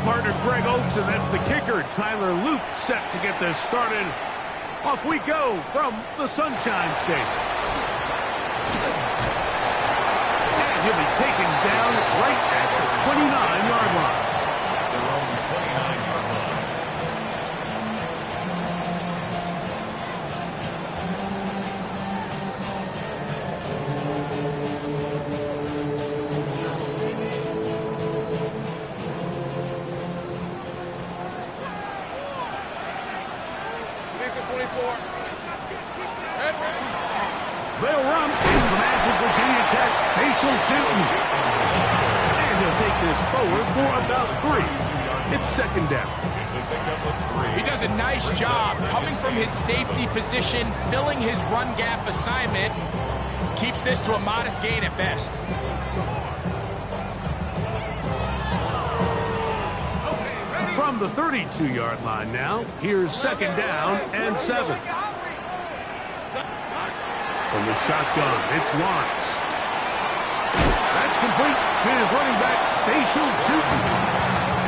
partner Greg Oates, and that's the kicker, Tyler Loop, set to get this started. Off we go from the Sunshine State. And he'll be taken down right at the 29-yard line. Their own 29-yard line. They'll run from Virginia Tech, Facial Tootin. And he'll take this forward for about 3. It's second down. He does a nice job coming from his safety position, filling his run gap assignment. Keeps this to a modest gain at best. From the 32-yard line now, here's second down and 7. From the shotgun, it's Lawrence. That's complete to his running back, Facial Tootin.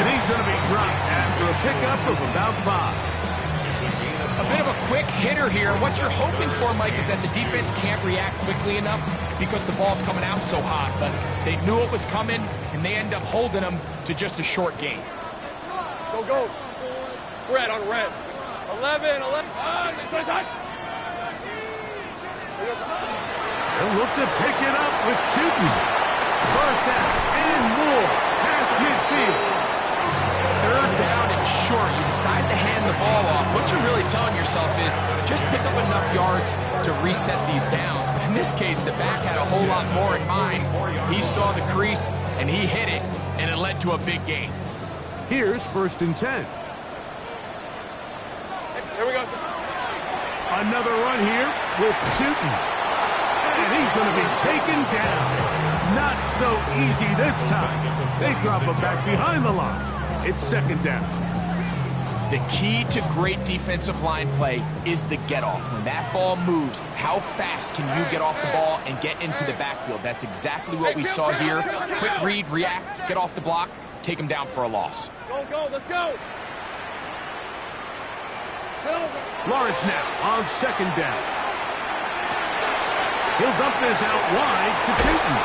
And he's going to be dropped after a pickup of about 5. A bit of a quick hitter here. What you're hoping for, Mike, is that the defense can't react quickly enough because the ball's coming out so hot. But they knew it was coming, and they end up holding them to just a short gain. Go, go. Red on red. 11. Inside. They'll look to pick it up with Tootin. First down and more past midfield. Third down and short. You decide to hand the ball off. What you're really telling yourself is just pick up enough yards to reset these downs. But in this case, the back had a whole lot more in mind. He saw the crease, and he hit it, and it led to a big gain. Here's first and 10. Here we go. Another run here with Tootin. And he's going to be taken down. Not so easy this time. They drop him back behind the line. It's second down. The key to great defensive line play is the get-off. When that ball moves, how fast can you get off the ball and get into the backfield? That's exactly what we saw here. Quick read, react, get off the block, take him down for a loss. Go, let's go. Lawrence now on second down. He'll dump this out wide to Tootin.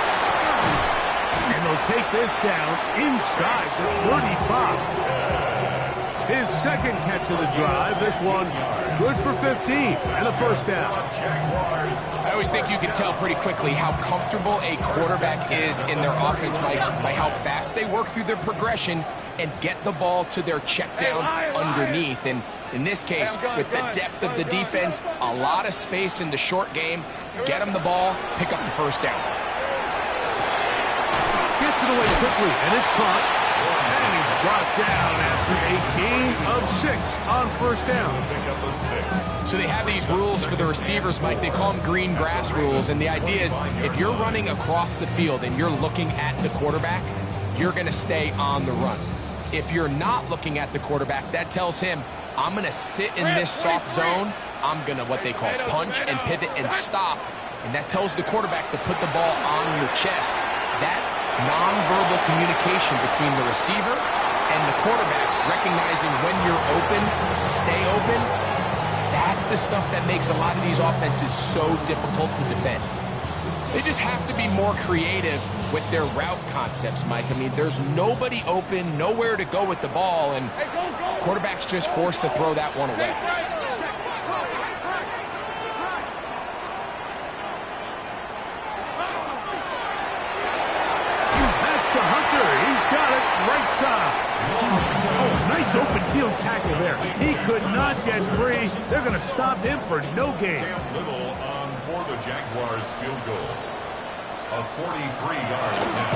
And they'll take this down inside the 35. His second catch of the drive. This one good for 15 and a first down. I always think you can tell pretty quickly how comfortable a quarterback is in their offense by how fast they work through their progression and get the ball to their check down underneath. And in this case, with the depth of the defense, a lot of space in the short game, get them the ball, pick up the first down. Gets it away quickly, and it's caught. And he's brought down after a gain of 6 on first down. So they have these rules for the receivers, Mike. They call them green grass rules. And the idea is if you're running across the field and you're looking at the quarterback, you're going to stay on the run. If you're not looking at the quarterback, that tells him, I'm going to sit in this soft zone. I'm going to what they call punch and pivot and stop. And that tells the quarterback to put the ball on your chest. That nonverbal communication between the receiver and the quarterback, recognizing when you're open, stay open, that's the stuff that makes a lot of these offenses so difficult to defend. They just have to be more creative with their route concepts, Mike. I mean, there's nobody open, nowhere to go with the ball, and quarterback's just forced to throw that one away. That's to Hunter. He's got it right side. Oh, nice open field tackle there. He could not get free. They're going to stop him for no gain. Little on for the Jaguars field goal. A 43-yard attempt.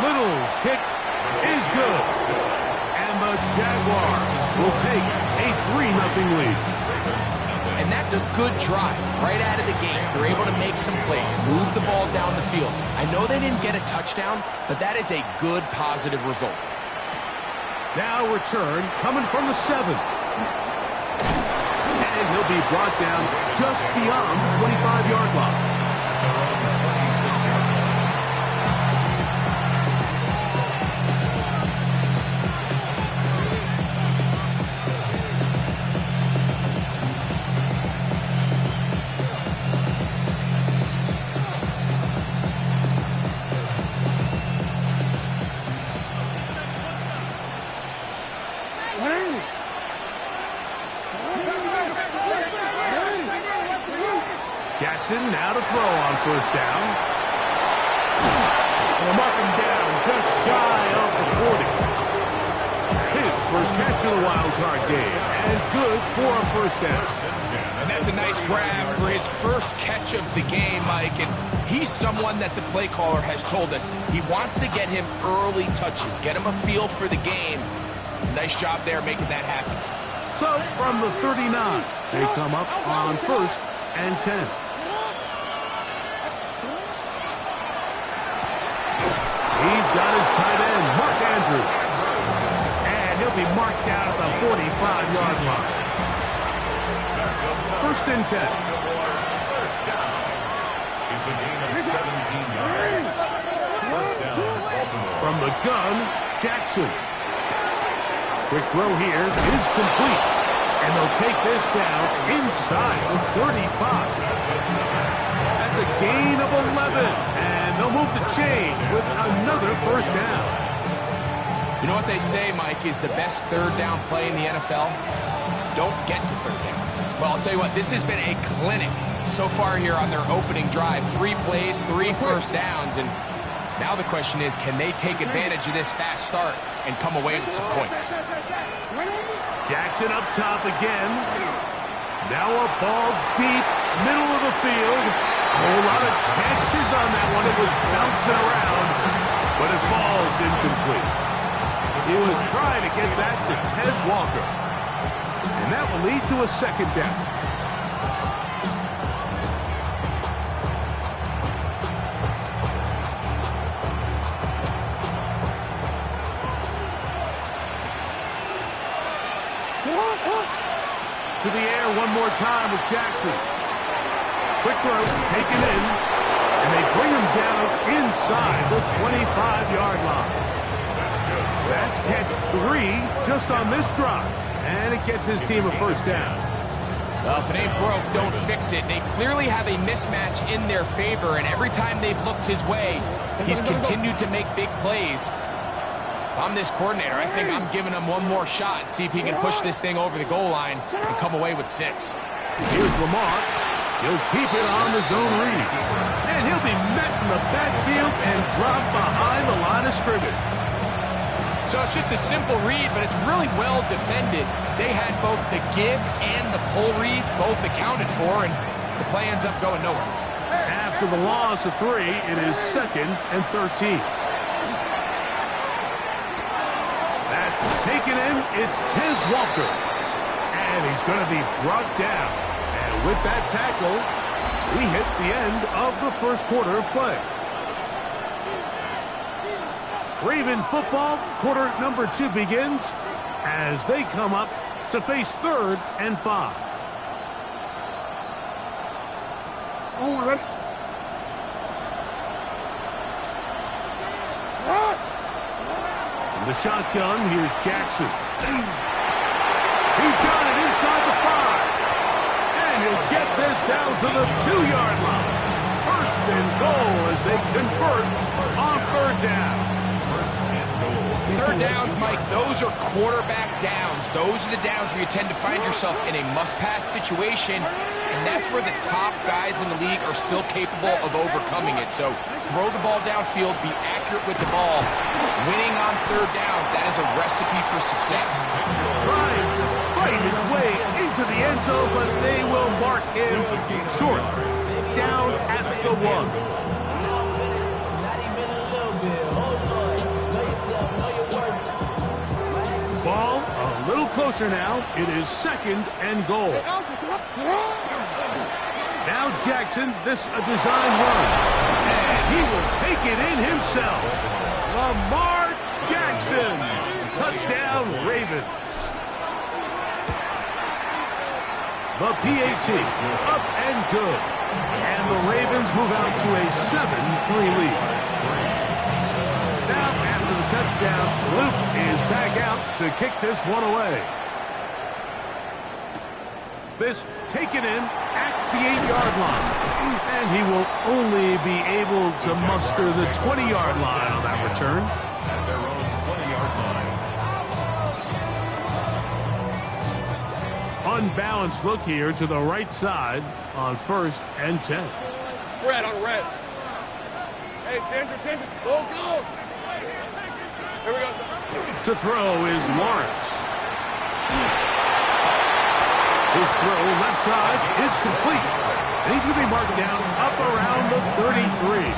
Little's kick is good. And the Jaguars will take a 3-0 lead. And that's a good drive right out of the gate. They're able to make some plays, move the ball down the field. I know they didn't get a touchdown, but that is a good, positive result. Now return coming from the 7. And he'll be brought down just beyond the 25-yard line. Jackson now to throw on first down. They'll mark him down just shy of the 40. His first catch of the wild card game, and good for a first down. And that's a nice grab for his first catch of the game, Mike. And he's someone that the play caller has told us he wants to get him early touches, get him a feel for the game. Nice job there making that happen. So from the 39, they come up on first and 10. He's got his tight end, Mark Andrews. And he'll be marked down at the 45-yard line. First and 10. It's a gain of 17 yards. First down, Baltimore. From the gun, Jackson. Quick throw here is complete. And they'll take this down inside the 35. That's a gain of 11. And they'll move the chains with another first down. You know what they say, Mike, is the best third down play in the NFL? Don't get to third down. Well, I'll tell you what, this has been a clinic so far here on their opening drive. 3 plays, 3 first downs, and now the question is, can they take advantage of this fast start and come away with some points? Jackson up top again. Now a ball deep, middle of the field. A whole lot of chances on that one. It was bouncing around, but it falls incomplete. He was trying to get that to Tez Walker. And that will lead to a second down. To the air one more time with Jackson. Quick throw, taken in, and they bring him down inside the 25-yard line. That's catch 3 just on this drive, and it gets his team a first down. Well, if it ain't broke, don't fix it. They clearly have a mismatch in their favor, and every time they've looked his way, he's continued to make big plays. If I'm this coordinator, I think I'm giving him one more shot, see if he can push this thing over the goal line and come away with 6. Here's Lamar. He'll keep it on the zone read. And he'll be met in the backfield and dropped behind the line of scrimmage. So it's just a simple read, but it's really well defended. They had both the give and the pull reads both accounted for, and the play ends up going nowhere. After the loss of 3, it is 2nd and 13. That's taken in. It's Tez Walker. And he's going to be brought down. And with that tackle, we hit the end of the first quarter of play. Raven football, quarter number 2 begins as they come up to face 3rd and 5. From the shotgun, here's Jackson. He's got it inside the 5. And he'll get this down to the 2-yard line. First and goal as they convert on 3rd down. Third downs, Mike, those are quarterback downs. Those are the downs where you tend to find yourself in a must-pass situation, and that's where the top guys in the league are still capable of overcoming it. So throw the ball downfield, be accurate with the ball. Winning on 3rd downs, that is a recipe for success. Trying to fight his way into the end zone, but they will mark him short, down at the 1. Ball a little closer now. It is 2nd and goal. Now Jackson, this a design run. And he will take it in himself. Lamar Jackson. Touchdown, Ravens. The PAT up and good. And the Ravens move out to a 7-3 lead. Now, after the touchdown, Luke is back out to kick this one away. This taken in at the 8-yard line. And he will only be able to muster the 20-yard line on that return. At their own 20-yard line. unbalanced look here to the right side on 1st and 10. Fred on red. Hey, attention. Go. Here we go. To throw is Lawrence. His throw left side is complete. And he's going to be marked down up around the 33.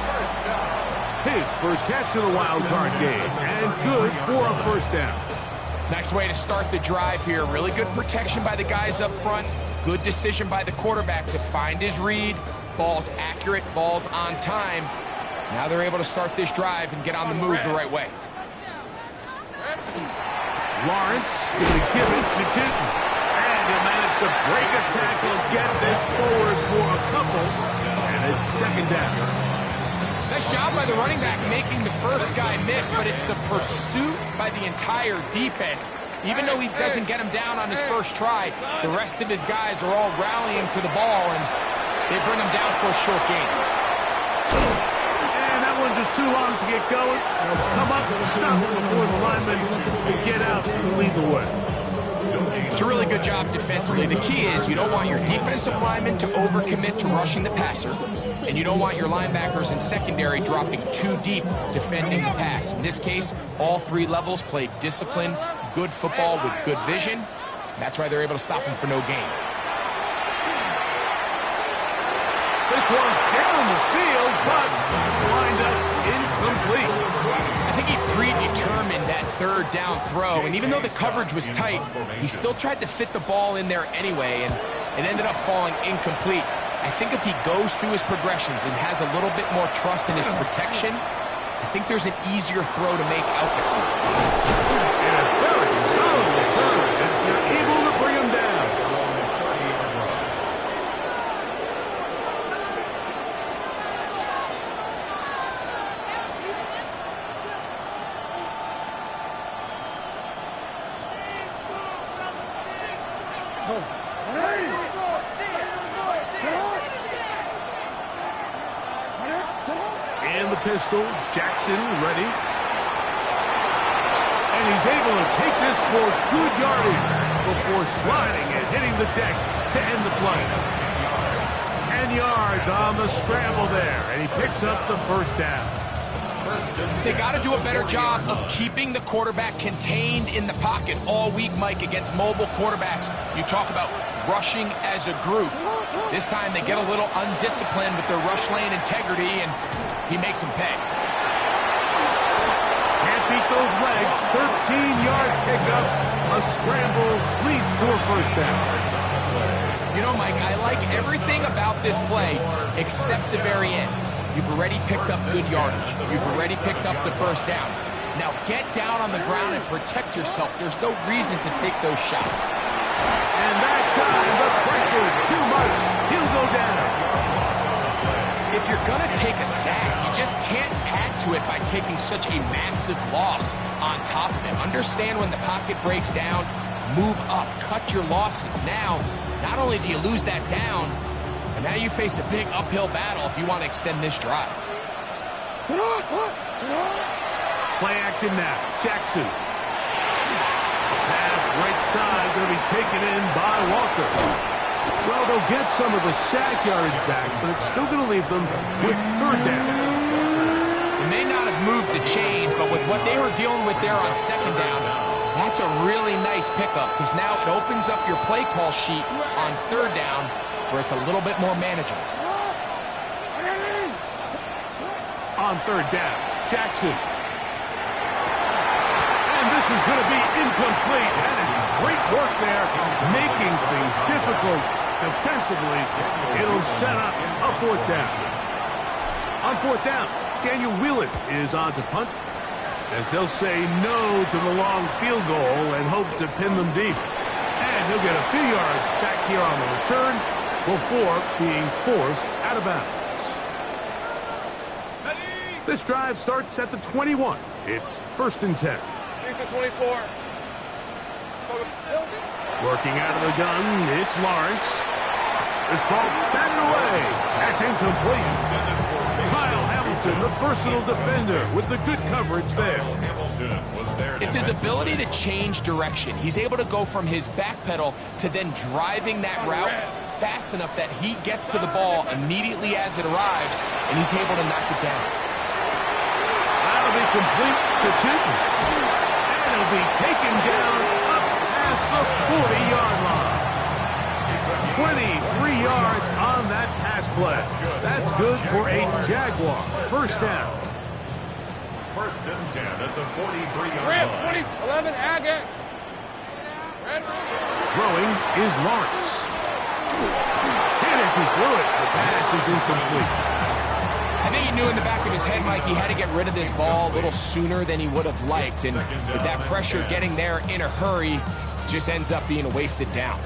His first catch of the wild card game, and good for a 1st down. Nice way to start the drive here. Really good protection by the guys up front. Good decision by the quarterback to find his read. Ball's accurate, ball's on time. Now they're able to start this drive and get on the move the right way. Lawrence going to give it to Jinton. And he'll manage to break a tackle and get this forward for a couple. And it's 2nd down. Nice job by the running back making the first guy miss, but it's the pursuit by the entire defense. Even though he doesn't get him down on his first try, the rest of his guys are all rallying to the ball, and they bring him down for a short gain. And that one's just too long to get going. They'll come up and stop before the linemen can get out to lead the way. It's a really good job defensively. The key is you don't want your defensive linemen to overcommit to rushing the passer, and you don't want your linebackers in secondary dropping too deep defending the pass. In this case, all 3 levels played disciplined, good football with good vision. That's why they're able to stop him for no gain. This one down the field, but winds up incomplete. I think he predetermined that 3rd down throw, and even though the coverage was tight, he still tried to fit the ball in there anyway, and it ended up falling incomplete. I think if he goes through his progressions and has a little bit more trust in his protection, I think there's an easier throw to make out there. And a very solid return as they're able to bring him down. And the pistol, Jackson ready. And he's able to take this for good yardage before sliding and hitting the deck to end the play. 10 yards on the scramble there, and he picks up the 1st down. They got to do a better job of keeping the quarterback contained in the pocket all week, Mike, against mobile quarterbacks. You talk about rushing as a group. This time they get a little undisciplined with their rush lane integrity, and he makes them pay. Can't beat those legs. 13-yard pickup. A scramble leads to a 1st down. You know, Mike, I like everything about this play except the very end. You've already picked up good yardage. You've already picked up the 1st down. Now get down on the ground and protect yourself. There's no reason to take those shots. And that time, the pressure is too much. He'll go down. If you're going to take a sack, you just can't add to it by taking such a massive loss on top of it. Understand when the pocket breaks down, move up, cut your losses. Now, not only do you lose that down, but now you face a big uphill battle if you want to extend this drive. Play action now. Jackson. Pass right side, going to be taken in by Walker. Well, they'll get some of the sack yardage back, but it's still going to leave them with 3rd down. They may not have moved the chains, but with what they were dealing with there on 2nd down, that's a really nice pickup because now it opens up your play call sheet on 3rd down where it's a little bit more manageable. On 3rd down, Jackson. And this is going to be incomplete. That is great work there, making things difficult defensively. It'll set up a 4th down. On 4th down, Daniel Wheelan is on to punt, as they'll say no to the long field goal and hope to pin them deep. And he'll get a few yards back here on the return before being forced out of bounds. This drive starts at the 21. It's 1st and 10. 24. Working out of the gun, it's Lawrence. This ball batted away. That's incomplete. Kyle Hamilton, the versatile defender, with the good coverage there. It's his ability to change direction. He's able to go from his back pedal to then driving that route fast enough that he gets to the ball immediately as it arrives, and he's able to knock it down. That'll be complete to Tootin. And it'll be taken down up past the 40-yard line. 23 yards on that pass play. That's good for a Jaguar. First down. First and 10 at the 43-yard Rip, line. 20, 11, Agate. Throwing is Lawrence. And as he threw it, the pass is incomplete. I think he knew in the back of his head, Mike, he had to get rid of this ball a little sooner than he would have liked. And with that pressure getting there in a hurry, just ends up being a wasted down.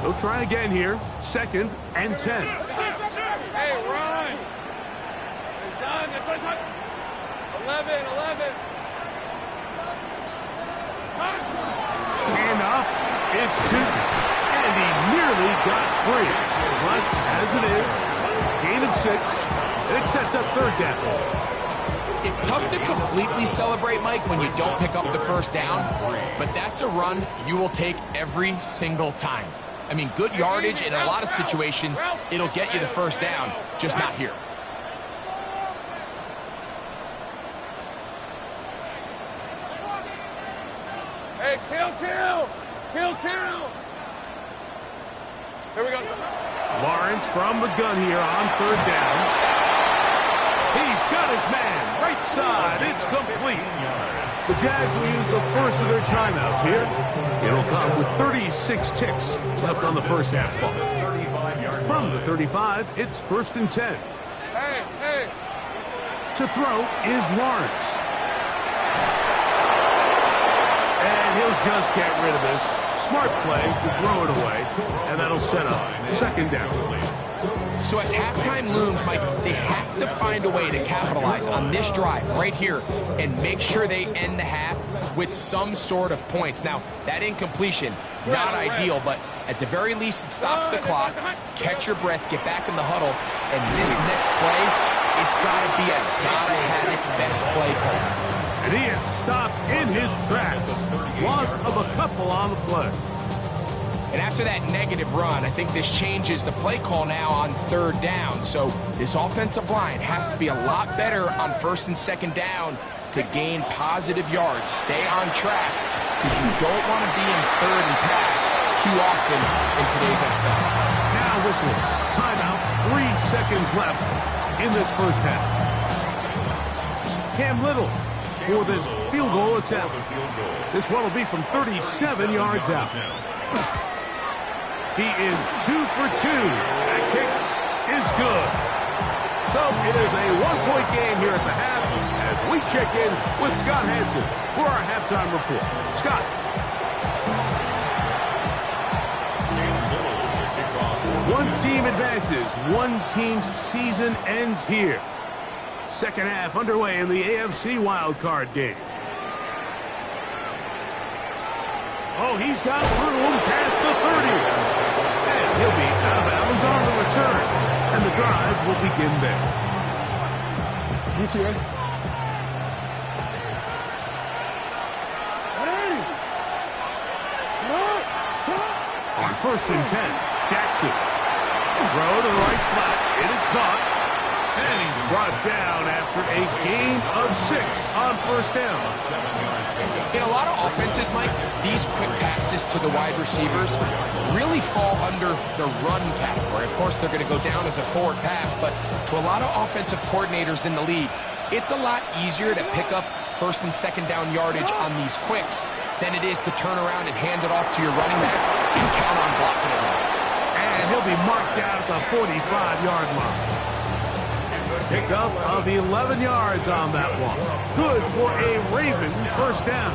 He'll try again here. Second and 10. Hey, run. It's done. It's done. 11, 11. And off, it's Tootin. And he nearly got free. But as it is, gain of 6. It sets up third down. It's tough to completely celebrate, Mike, when you don't pick up the first down, but that's a run you will take every single time. I mean, good yardage in a lot of situations, it'll get you the first down, just not here. Hey, kill. Here we go. Lawrence from the gun here on third down. He's got his man. Right side. It's complete. The Jags will use the first of their timeouts here. It'll come with 36 ticks left on the first half clock. From the 35, it's first and 10. Hey. To throw is Lawrence. And he'll just get rid of this. Smart play to throw it away. And that'll set up second down. So as halftime looms, Mike, they have to find a way to capitalize on this drive right here and make sure they end the half with some sort of points. Now, that incompletion, not ideal, but at the very least, it stops the clock. Catch your breath, get back in the huddle, and this next play, it's got to be a gotta-have-it best play call. And he is stopped in his tracks. Loss of a couple on the play. And after that negative run, I think this changes the play call now on third down. So this offensive line has to be a lot better on first and second down to gain positive yards. Stay on track because you don't want to be in third and pass too often in today's NFL. Now whistles. Timeout. 3 seconds left in this first half. Cam Little for this field goal attempt. This one will be from 37 yards out. He is 2 for 2. That kick is good. So it is a one-point game here at the half as we check in with Scott Hansen for our halftime report. Scott. One team advances. One team's season ends here. Second half underway in the AFC wildcard game. Oh, he's got room past the 30. And he'll be out of bounds on the return. And the drive will begin there. You see it? On first and 10, Jackson. Throw to the right flat. It is caught. And he's brought down after a gain of 6 on first down. In a lot of offenses, Mike, these quick passes to the wide receivers really fall under the run category. Of course, they're going to go down as a forward pass, but to a lot of offensive coordinators in the league, it's a lot easier to pick up first and second down yardage on these quicks than it is to turn around and hand it off to your running back and count on blocking it. And he'll be marked out at the 45-yard line. Pickup of 11 yards on that one. Good for a Raven first down.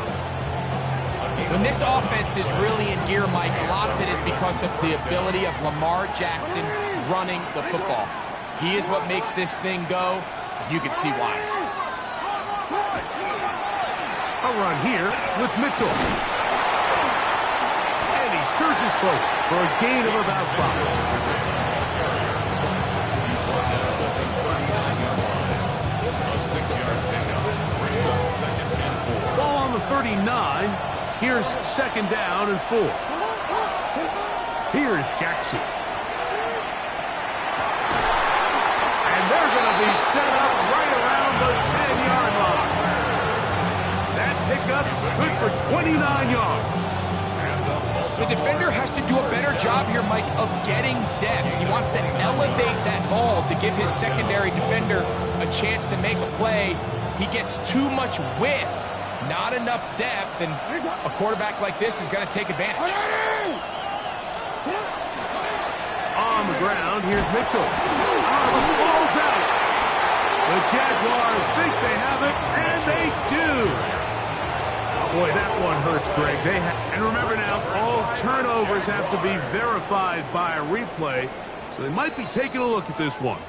When this offense is really in gear, Mike, a lot of it is because of the ability of Lamar Jackson running the football. He is what makes this thing go, and you can see why. A run here with Mitchell. And he surges forward for a gain of about 5. 39. Here's second down and 4. Here's Jackson. And they're going to be set up right around the 10-yard line. That pickup is good for 29 yards. The defender has to do a better job here, Mike, of getting depth. He wants to elevate that ball to give his secondary defender a chance to make a play. He gets too much width, not enough depth, and a quarterback like this is going to take advantage. On the ground, here's Mitchell. The ball's out. The Jaguars think they have it, and they do. Boy, that one hurts, Greg. And remember now, all turnovers have to be verified by a replay, so they might be taking a look at this one.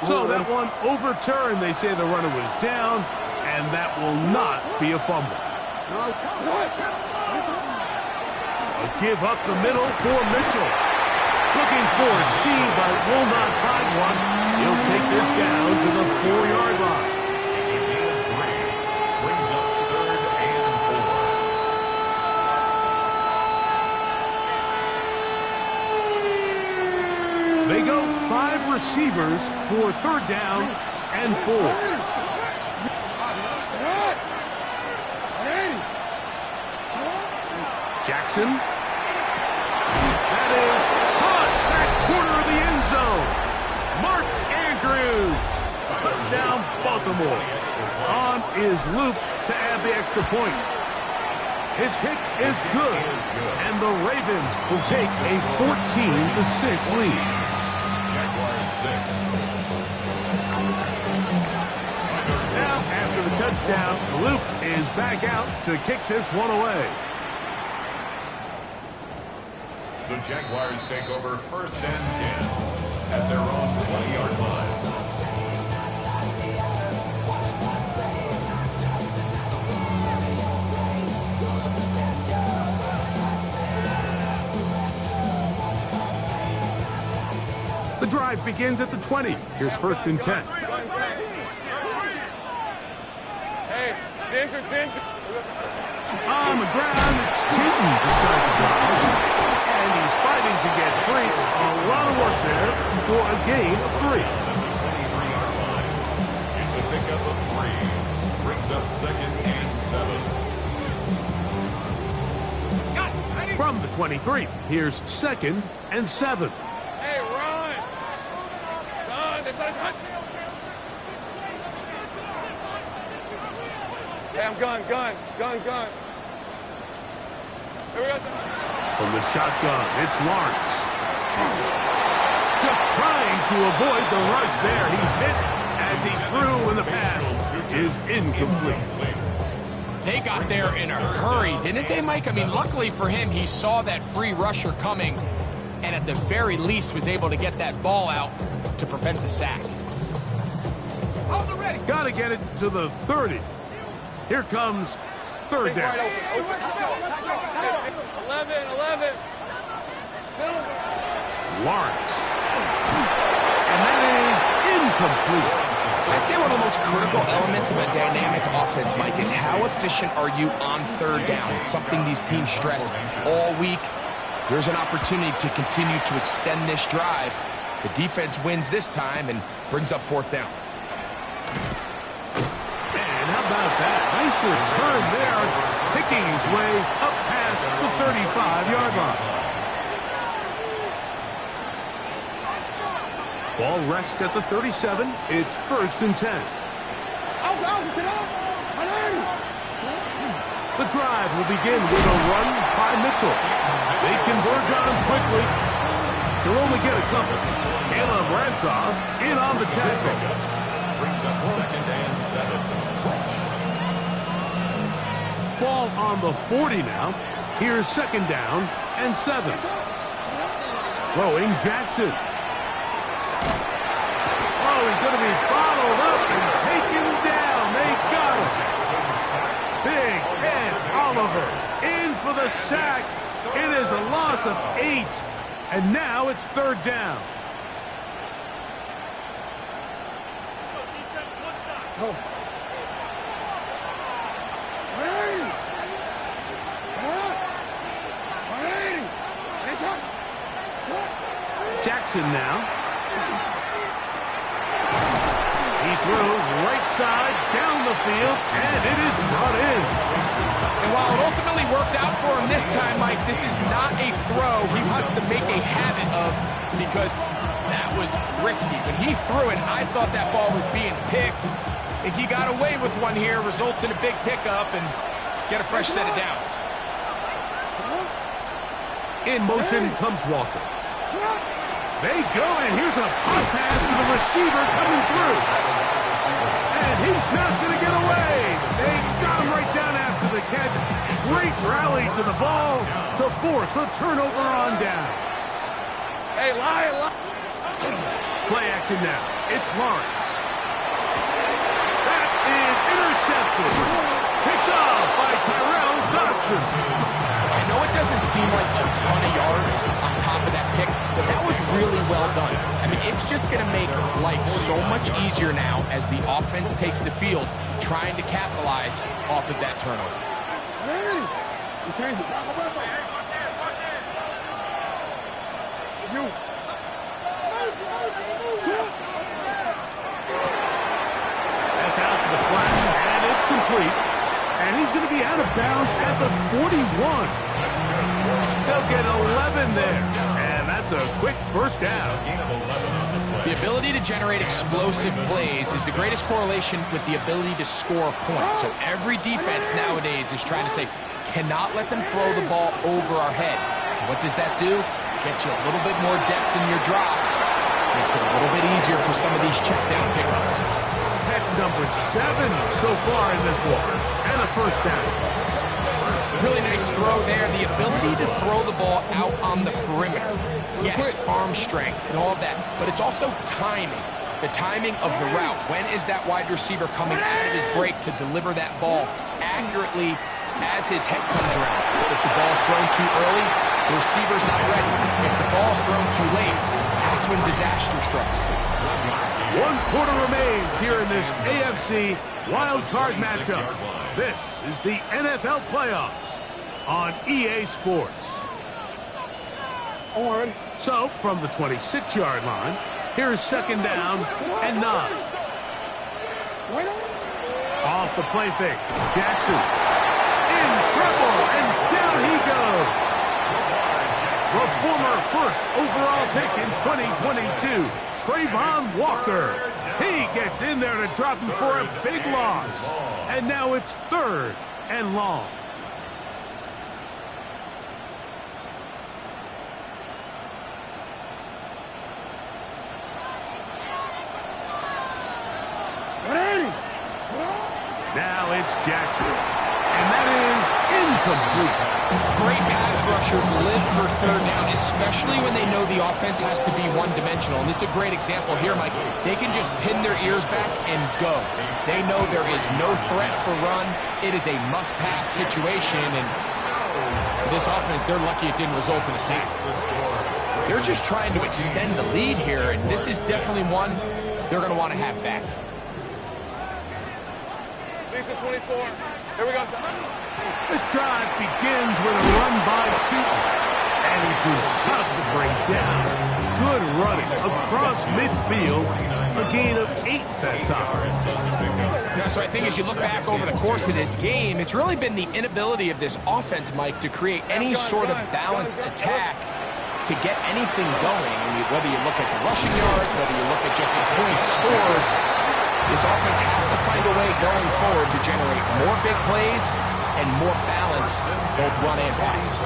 So that one overturned. They say the runner was down, and that will not be a fumble. A give up the middle for Mitchell. Looking for a seam, but will not find one. He'll take this down to the 4-yard line. It's a gain of 3. Brings up 3rd and 4. They go 5 receivers for 3rd down and 4. Jackson. That is caught back corner of the end zone. Mark Andrews. Touchdown, Baltimore. On is Luke to add the extra point. His kick is good, and the Ravens will take a 14-6 lead. Jaguars 6. Now, after the touchdown, Luke is back out to kick this one away. The Jaguars take over 1st and 10 at their own 20-yard line. The drive begins at the 20. Here's 1st and 10. Hey, Vince. On the ground, it's Teaton to start the drive. And he's fighting to get free. A lot of work there for a gain of 3. 23-yard line. It's a pickup of 3. Brings up 2nd and 7. From the 23, here's 2nd and 7. Hey, run. Hey, I'm gun. Here we go. From the shotgun, it's Lawrence. Just trying to avoid the rush there. He's hit as he threw, and the pass is incomplete. They got there in a hurry, didn't they, Mike? I mean, luckily for him, he saw that free rusher coming, and at the very least was able to get that ball out to prevent the sack. Got to get it to the 30. Here comes 3rd down. 11. Lawrence. And that is incomplete. I'd say one of the most critical elements of a dynamic offense, Mike, is how efficient are you on 3rd down? It's something these teams stress all week. There's an opportunity to continue to extend this drive. The defense wins this time and brings up 4th down. And how about that? Nice return there, picking his way up past the 35-yard line. Ball rests at the 37. It's 1st and 10. The drive will begin with a run by Mitchell. They converge on him quickly. They'll only get a couple. Caleb Ransaw in on the tackle. Brings up 2nd and 7. Ball on the 40 now. Here's 2nd down and 7. Throwing Jackson. Oh, he's going to be bottled up and taken down. They got him. Big Ed Oliver in for the sack. It is a loss of 8. And now it's 3rd down. Jackson now. He throws right side down the field, and it is brought in. And while it ultimately worked out for him this time, Mike, this is not a throw he wants to make a habit of, because that was risky. When he threw it, I thought that ball was being picked. I think he got away with one here, results in a big pickup, and get a fresh set of downs. In motion comes Walker. They go, and here's a pop pass to the receiver coming through. And he's not going to get away. They got him right down after the catch. Great rally to the ball to force a turnover on down. Hey, lie. Play action now. It's Lawrence. That is intercepted. Picked off by Tyrell Dodson. I know it doesn't seem like a ton of yards on top of that pick, but that was really well done. I mean, it's just going to make life so much easier now as the offense takes the field, trying to capitalize off of that turnover. That's out to the flat, and it's complete. And he's going to be out of bounds at the 41. They'll get 11 there. And that's a quick first down. The ability to generate explosive plays is the greatest correlation with the ability to score points. So every defense nowadays is trying to say, cannot let them throw the ball over our head. What does that do? Gets you a little bit more depth in your drops. Makes it a little bit easier for some of these check down pickups. Catch number 7 so far in this one. And a first down. Really nice throw there. The ability to throw the ball out on the perimeter. Yes, arm strength and all of that, but it's also timing. The timing of the route. When is that wide receiver coming out of his break to deliver that ball accurately as his head comes around? If the ball's thrown too early, the receiver's not ready. If the ball's thrown too late, that's when disaster strikes. 1 quarter remains here in this AFC wild card matchup. This is the NFL playoffs on EA Sports. So, from the 26-yard line, here's second down and 9. Off the play fake, Jackson in trouble, and down he goes. The former first overall pick in 2022, Trayvon Walker. He gets in there to drop him for a big loss. And now it's 3rd and long. Now it's Jackson. And that is incomplete. Great pass rushers live for 3rd down, especially when they know the offense has to be one-dimensional. And this is a great example here, Mike. They can just pin their ears back and go. They know there is no threat for run. It is a must-pass situation, and for this offense, they're lucky it didn't result in a sack. They're just trying to extend the lead here, and this is definitely one they're going to want to have back. Lisa 24. Here we go. This drive begins with a run by Cheaton. And he proves tough to bring down. Good running across midfield. A gain of 8 that time. Yeah, so I think as you look back over the course of this game, it's really been the inability of this offense, Mike, to create any sort of balanced attack to get anything going. And whether you look at the rushing yards, whether you look at just the points scored, this offense has to find a way going forward to generate more big plays and more balance, both run and pass.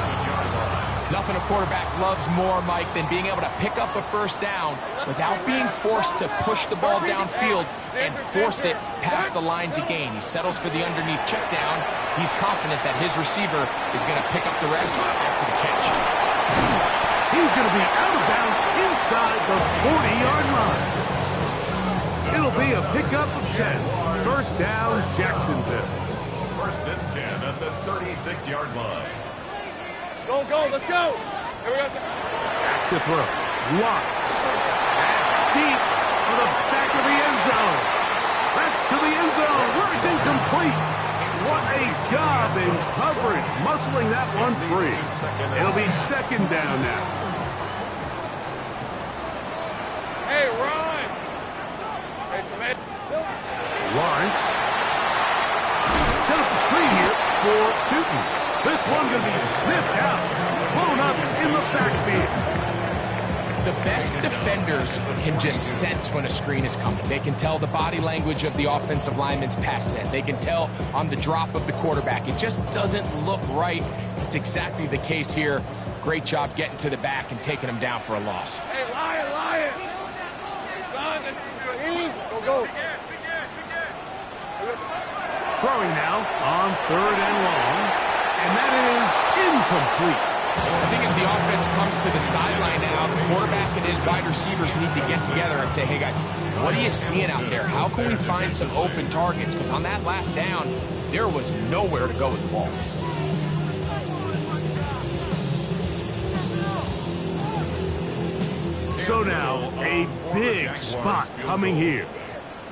Nothing a quarterback loves more, Mike, than being able to pick up a first down without being forced to push the ball downfield and force it past the line to gain. He settles for the underneath check down. He's confident that his receiver is going to pick up the rest after the catch. He's going to be out of bounds inside the 40-yard line. It'll be a pickup of 10. First down, Jacksonville. 1st and 10 at the 36-yard line. Go, let's go. Here we go. Back to throw. Lawrence. Deep for the back of the end zone. That's to the end zone where it's incomplete. What a job in coverage, muscling that one free. It'll be second down now. Hey, Ron. Hey, Tomato. Lawrence. Set up the screen here for Tootin. This one going to be sniffed out, blown up in the backfield. The best defenders can just sense when a screen is coming. They can tell the body language of the offensive lineman's pass set. They can tell on the drop of the quarterback. It just doesn't look right. It's exactly the case here. Great job getting to the back and taking him down for a loss. Hey, Lion. Son, go. Throwing now on 3rd and long, and that is incomplete. I think as the offense comes to the sideline now, the quarterback and his wide receivers need to get together and say, hey guys, what are you seeing out there? How can we find some open targets? Because on that last down, there was nowhere to go with the ball. So now, a big spot coming here.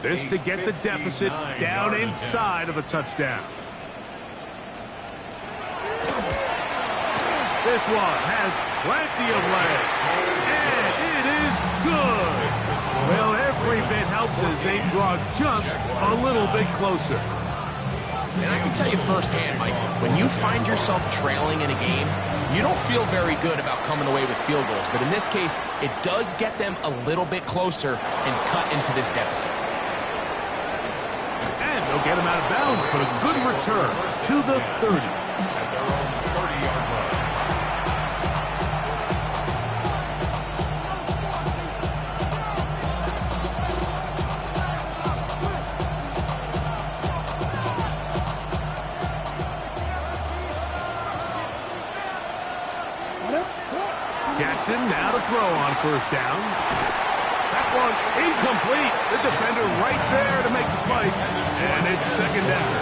This to get the deficit down inside of a touchdown. This one has plenty of leg, and it is good. Well, every bit helps as they draw just a little bit closer. And I can tell you firsthand, Mike, when you find yourself trailing in a game, you don't feel very good about coming away with field goals. But in this case, it does get them a little bit closer and cut into this deficit. And they'll get him out of bounds, but a good return to the 30. At their own 30-yard line. Jackson now to throw on 1st down. That one incomplete. The defender right there to make the play, and it's 2nd down.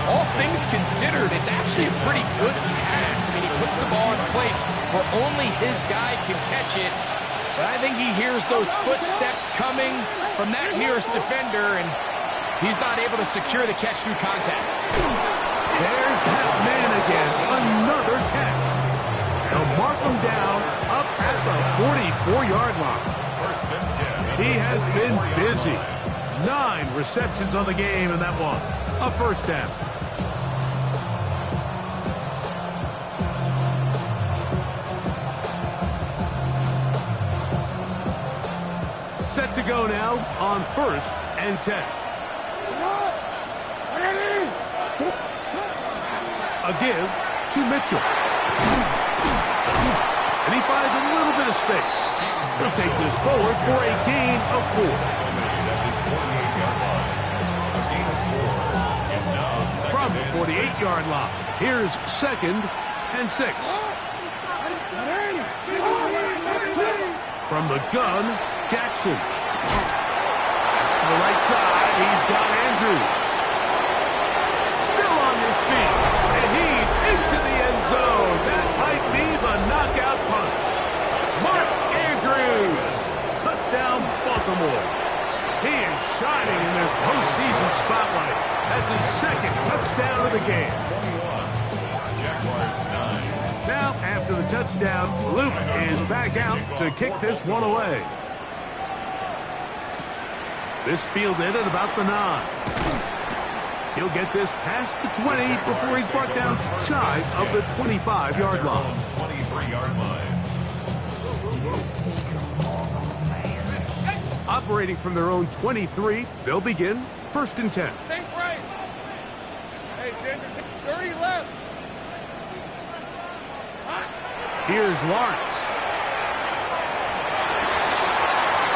All things considered, it's actually a pretty good pass. I mean, he puts the ball in a place where only his guy can catch it. But I think he hears those footsteps coming from that nearest defender, and he's not able to secure the catch through contact. There's that man again. Another catch. They'll mark him down up at the 44-yard line. 1st and 10. He has been busy. 9 receptions on the game in that one. A 1st down. Set to go now on 1st and 10. A give to Mitchell. And he finds a little bit of space. He'll take this forward for a gain of 4. From the 48-yard line, here's 2nd and 6. From the gun, Jackson. That's to the right side. He's got Andrews. Still on his feet. And he's into the end zone. That might be the knockout punch. Mark Andrews. Touchdown, Baltimore. He is shining in this postseason spotlight. That's his 2nd touchdown of the game. Jaguars 9. Now, after the touchdown, Luke is back out to kick this one away. This fielded at about the 9. He'll get this past the 20 before he's brought down shy of the 25-yard line. 23-yard line. Operating from their own 23, they'll begin 1st and 10. Think right. Hey, Ginger, 30 left. Here's Lawrence.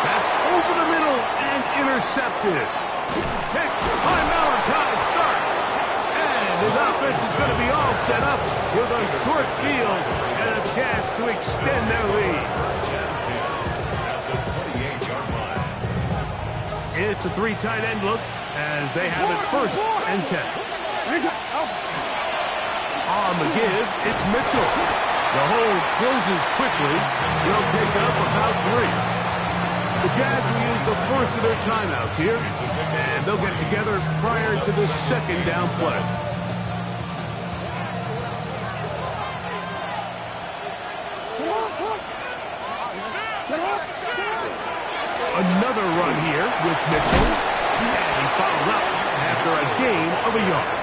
That's over the middle and intercepted. Pick by Malachi starts. And his offense is going to be all set up with a short field and a chance to extend their lead. It's a 3 tight end look as they have it 1st and 10. On the give, it's Mitchell. The hole closes quickly. He'll pick up about 3. The Jags will use the first of their timeouts here, and they'll get together prior to the second down play. Another run here with Mefl, and he's followed up after a gain of a yard.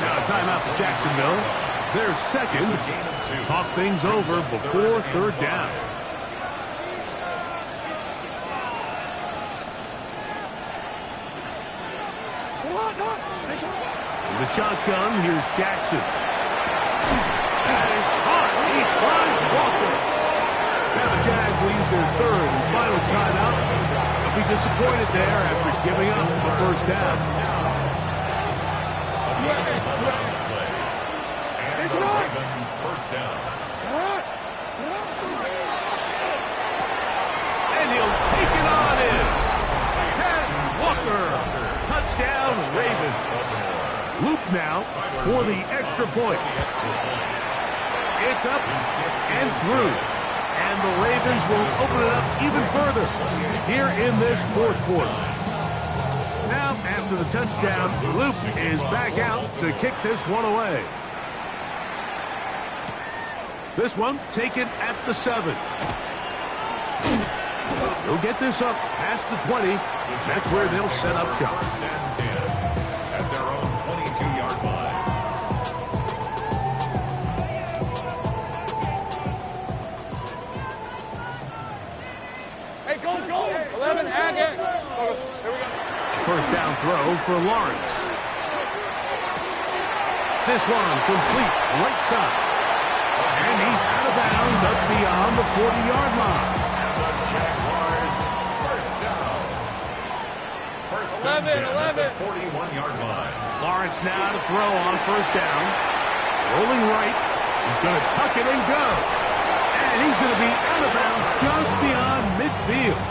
Now a timeout for Jacksonville. Their second. Talk things over before third down. In the shotgun, here's Jackson. That is caught. He finds Walker. Now the Jags will use their third and final timeout. They'll be disappointed there after giving up the first down. First down. And he'll take it on in. Pass Walker. Touchdown, Ravens. Loop now for the extra point. It's up and through. And the Ravens will open it up even further here in this fourth quarter. Now, after the touchdown, Loop is back out to kick this one away. This one taken at the 7. They'll get this up past the 20. That's where they'll set up shop. At their own 22-yard line. Hey, go. 11, add it. Here we go. First down throw for Lawrence. This one complete right side. And he's out of bounds up beyond the 40-yard line. The Jaguars first down. First 11. 41-yard line. Lawrence now to throw on first down. Rolling right. He's going to tuck it and go. And he's going to be out of bounds just beyond midfield.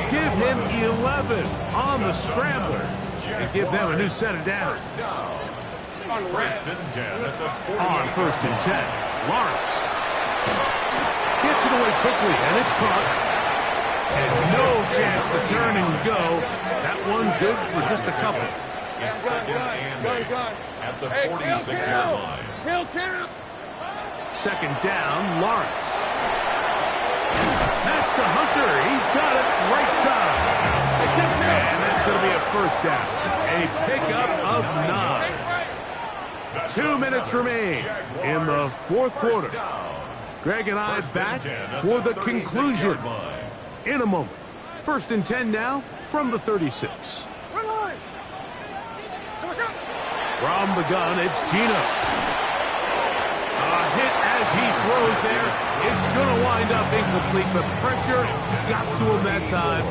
Give him 11 on the scrambler. And give them a new set of downs. First and 10 at the 40. On first and 10, Lawrence gets it away quickly, and it's caught. And no chance to turn and go. That one good for just a couple. It's second and 8 at the 46-yard line. Kill. Second down, Lawrence. That's to Hunter. He's got it right side. And that's going to be a first down. A pickup of 9. 2 minutes remain in the fourth quarter. Greg and I back for the conclusion in a moment. First and 10 now from the 36. From the gun, it's Gino. A hit as he throws there. It's going to wind up incomplete. The pressure got to him that time,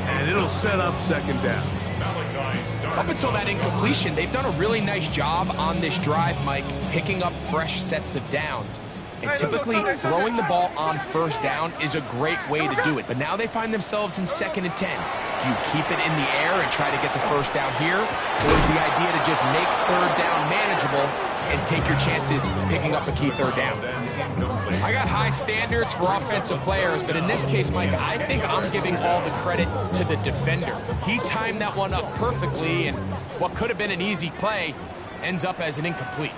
and it'll set up second down. Up until that incompletion, they've done a really nice job on this drive, Mike, picking up fresh sets of downs. And typically, throwing the ball on first down is a great way to do it. But now they find themselves in second and 10. Do you keep it in the air and try to get the first down here? Or is the idea to just make third down manageable and take your chances picking up a key third down? I got high standards for offensive players, but in this case, Mike, I think I'm giving all the credit to the defender. He timed that one up perfectly, and what could have been an easy play ends up as an incomplete.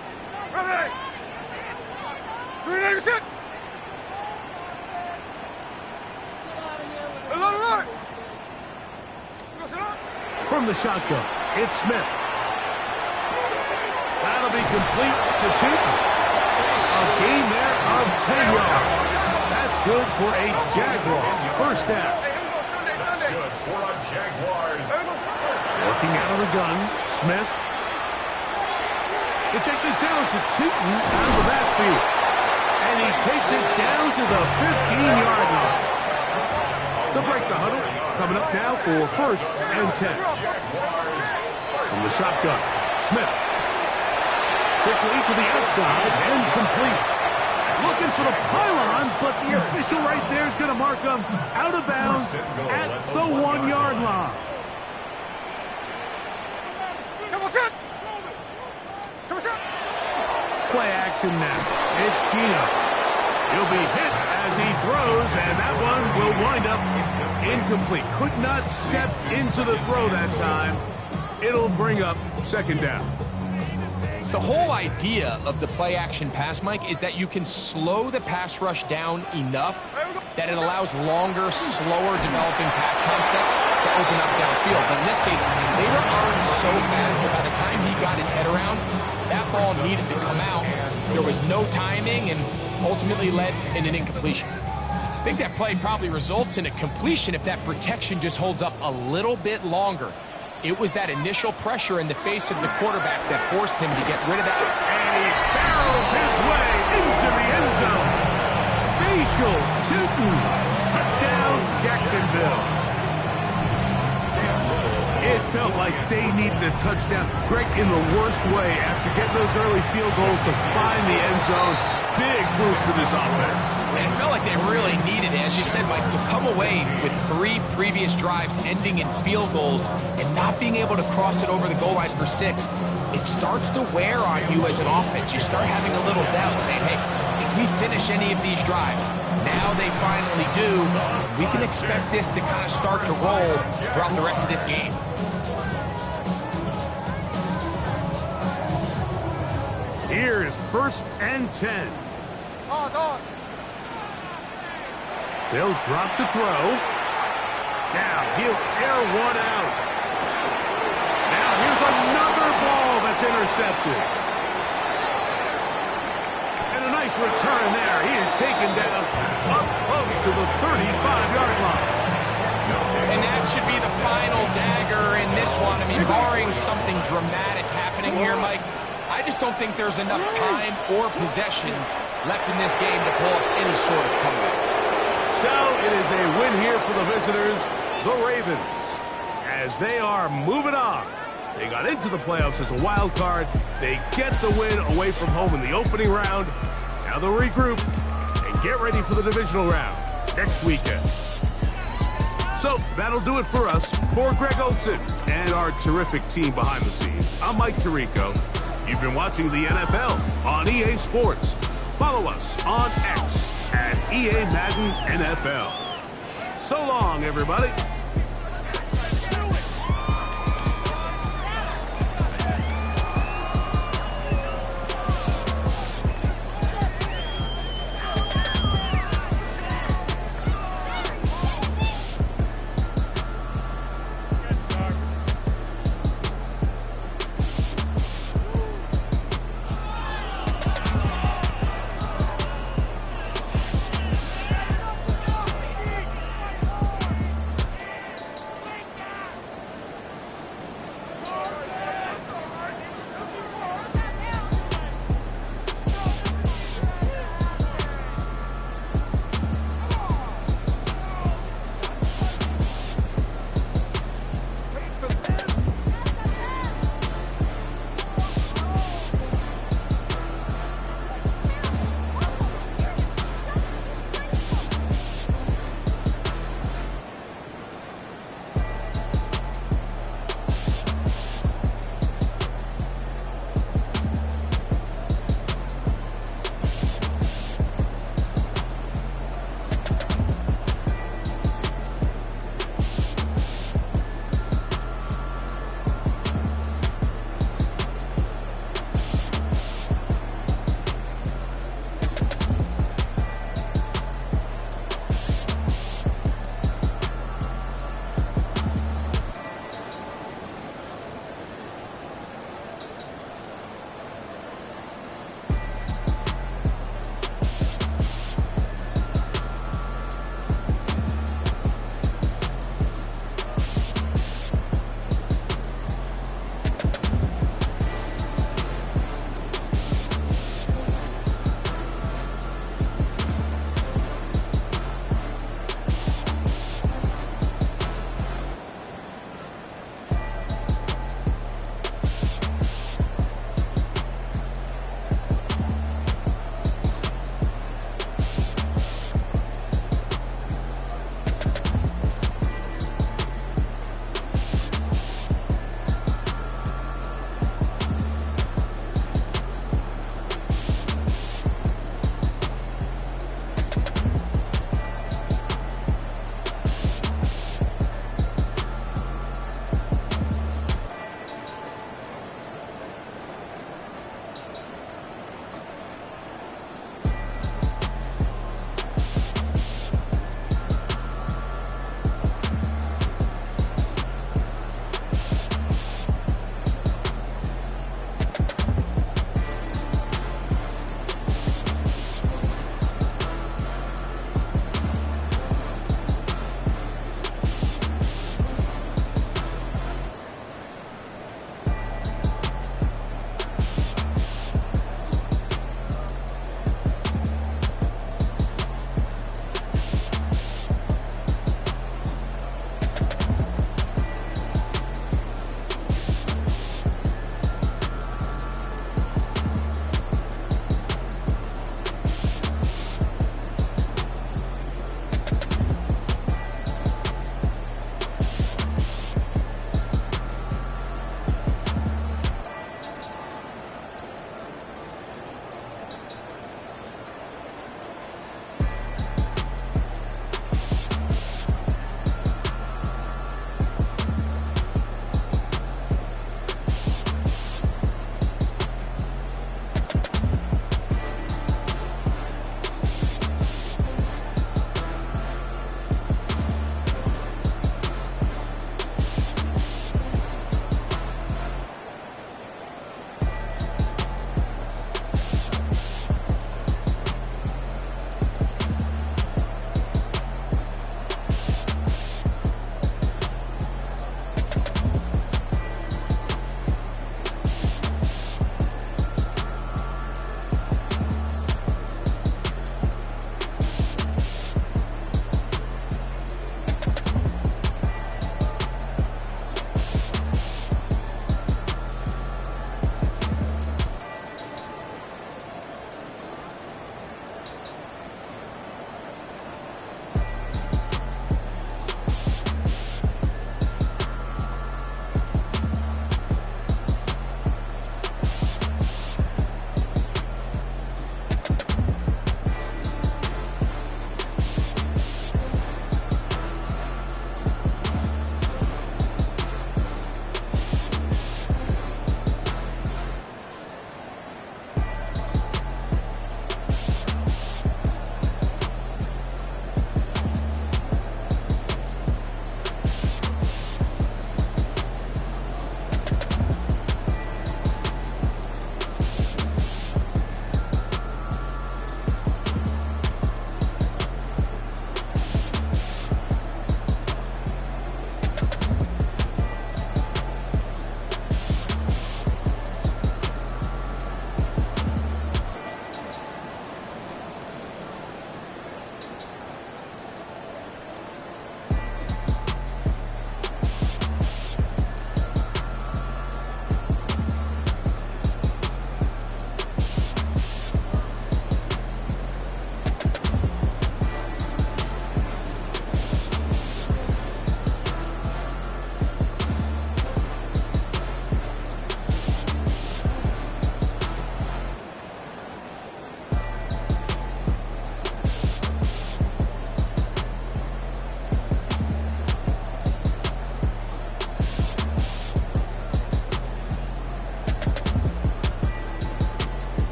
From the shotgun, it's Smith. That'll be complete to Tootin. A gain there of 10 yards. That's good for a Jaguar first down. That's good for a Jaguars. Working out of the gun, Smith. They take this down to Tootin out of the backfield. And he takes it down to the 15-yard line. They'll break the huddle. Coming up now for first and 10. From the shotgun, Smith. Quickly to the outside and complete. Looking for the pylon, but the official right there is going to mark him out of bounds at the 1-yard line. Play action now. It's Gino. He'll be hit as he throws, and that one will wind up incomplete. Could not step into the throw that time. It'll bring up second down. The whole idea of the play-action pass, Mike, is that you can slow the pass rush down enough that it allows longer, slower developing pass concepts to open up downfield. But in this case, they were armed so fast that by the time he got his head around, that ball needed to come out. There was no timing and ultimately led in an incompletion. I think that play probably results in a completion if that protection just holds up a little bit longer. It was that initial pressure in the face of the quarterback that forced him to get rid of that. And he barrels his way into the end zone. Facial Tootin. Touchdown, Jacksonville. It felt like they needed a touchdown. Greg, in the worst way, after getting those early field goals to find the end zone. Big boost for this offense. And it felt like they really needed it, as you said, Mike, to come away with 3 previous drives ending in field goals and not being able to cross it over the goal line for 6. It starts to wear on you as an offense. You start having a little doubt, saying, hey, can we finish any of these drives? Now they finally do. We can expect this to kind of start to roll throughout the rest of this game. Here's 1st and 10. They'll drop to throw. Now he'll air one out. Now here's another ball that's intercepted. And a nice return there. He is taken down up close to the 35-yard line. And that should be the final dagger in this one. I mean, barring something dramatic happening here, Mike, I just don't think there's enough time or possessions left in this game to pull up any sort of comeback. So it is a win here for the visitors, the Ravens, as they are moving on. They got into the playoffs as a wild card. They get the win away from home in the opening round. Now they'll regroup and get ready for the divisional round next weekend. So that'll do it for us. For Greg Olson and our terrific team behind the scenes, I'm Mike Tirico. You've been watching the NFL on EA Sports. Follow us on X at EA Madden NFL. So long, everybody.